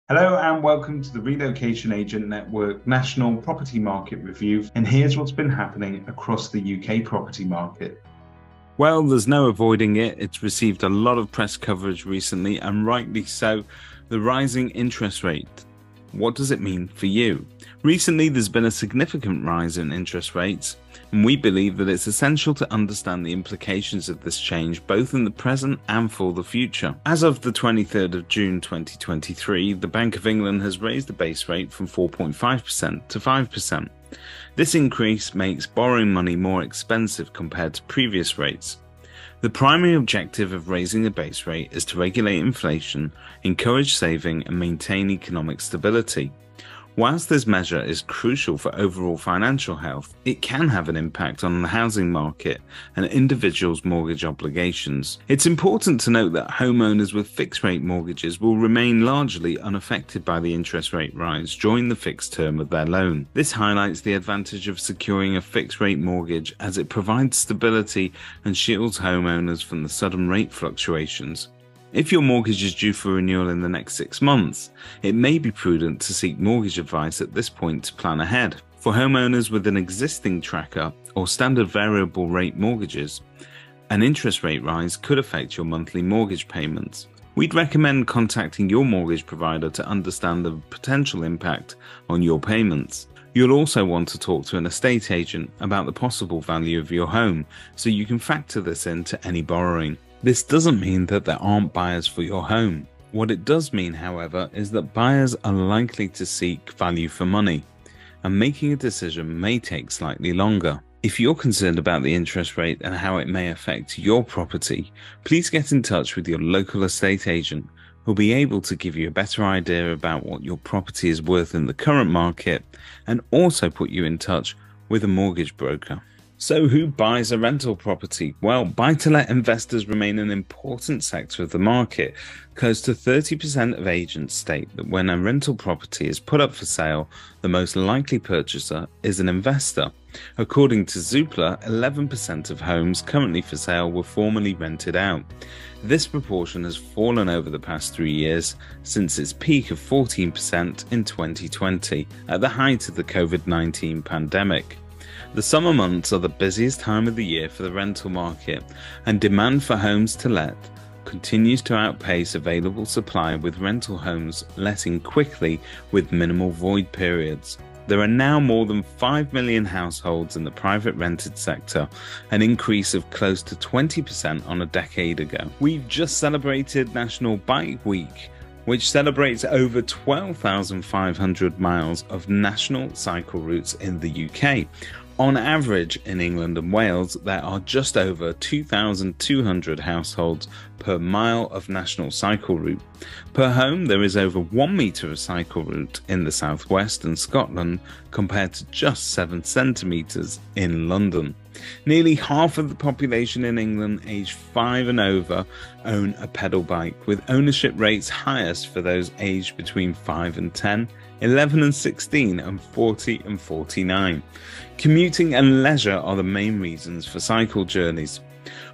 Hello and welcome to the Relocation Agent Network National Property Market Review. And here's what's been happening across the UK property market. Well, there's no avoiding it. It's received a lot of press coverage recently, and rightly so. The rising interest rate. What does it mean for you? Recently, there's been a significant rise in interest rates, and we believe that it's essential to understand the implications of this change both in the present and for the future. As of the 23rd of June 2023, the Bank of England has raised the base rate from 4.5% to 5%. This increase makes borrowing money more expensive compared to previous rates. The primary objective of raising the base rate is to regulate inflation, encourage saving, and maintain economic stability. Whilst this measure is crucial for overall financial health, it can have an impact on the housing market and individuals' mortgage obligations. It's important to note that homeowners with fixed-rate mortgages will remain largely unaffected by the interest rate rise during the fixed term of their loan. This highlights the advantage of securing a fixed-rate mortgage as it provides stability and shields homeowners from the sudden rate fluctuations. If your mortgage is due for renewal in the next 6 months, it may be prudent to seek mortgage advice at this point to plan ahead. For homeowners with an existing tracker or standard variable rate mortgages, an interest rate rise could affect your monthly mortgage payments. We'd recommend contacting your mortgage provider to understand the potential impact on your payments. You'll also want to talk to an estate agent about the possible value of your home, so you can factor this into any borrowing. This doesn't mean that there aren't buyers for your home. What it does mean, however, is that buyers are likely to seek value for money, and making a decision may take slightly longer. If you're concerned about the interest rate and how it may affect your property, please get in touch with your local estate agent, who'll be able to give you a better idea about what your property is worth in the current market and also put you in touch with a mortgage broker. So who buys a rental property? Well, buy-to-let investors remain an important sector of the market. Close to 30% of agents state that when a rental property is put up for sale, the most likely purchaser is an investor. According to Zoopla, 11% of homes currently for sale were formerly rented out. This proportion has fallen over the past 3 years, since its peak of 14% in 2020, at the height of the COVID-19 pandemic. The summer months are the busiest time of the year for the rental market, and demand for homes to let continues to outpace available supply, with rental homes letting quickly with minimal void periods. There are now more than 5 million households in the private rented sector, an increase of close to 20% on a decade ago. We've just celebrated National Bike Week, which celebrates over 12,500 miles of national cycle routes in the UK. On average, in England and Wales, there are just over 2,200 households per mile of national cycle route. Per home, there is over 1 metre of cycle route in the southwest and Scotland, compared to just 7 centimetres in London. Nearly half of the population in England aged 5 and over own a pedal bike, with ownership rates highest for those aged between 5 and 10, 11 and 16, and 40 and 49. Commuting and leisure are the main reasons for cycle journeys.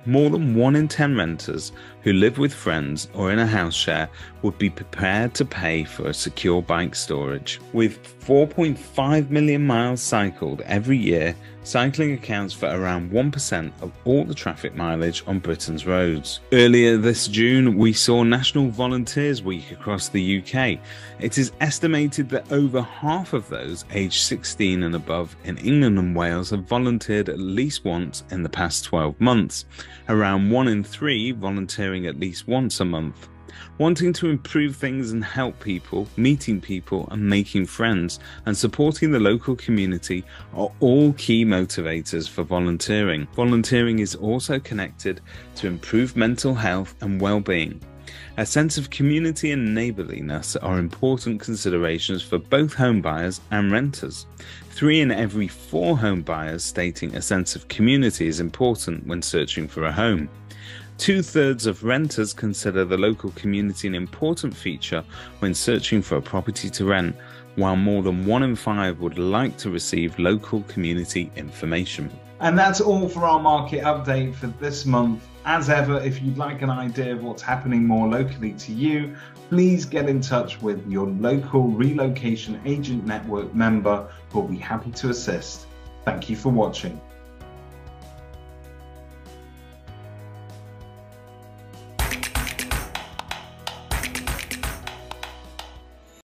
More than 1 in 10 renters who live with friends or in a house share would be prepared to pay for a secure bike storage. With 4.5 million miles cycled every year, cycling accounts for around 1% of all the traffic mileage on Britain's roads. Earlier this June, we saw National Volunteers Week across the UK. It is estimated that over half of those aged 16 and above in England and Wales have volunteered at least once in the past 12 months. Around 1 in 3 volunteering at least once a month. Wanting to improve things and help people, meeting people and making friends, and supporting the local community are all key motivators for volunteering. Volunteering is also connected to improved mental health and well-being. A sense of community and neighbourliness are important considerations for both home buyers and renters. 3 in every 4 home buyers stating a sense of community is important when searching for a home. 2/3 of renters consider the local community an important feature when searching for a property to rent, while more than 1 in 5 would like to receive local community information. And that's all for our market update for this month As ever, if you'd like an idea of what's happening more locally to you, please get in touch with your local Relocation Agent Network member who will be happy to assist. Thank you for watching.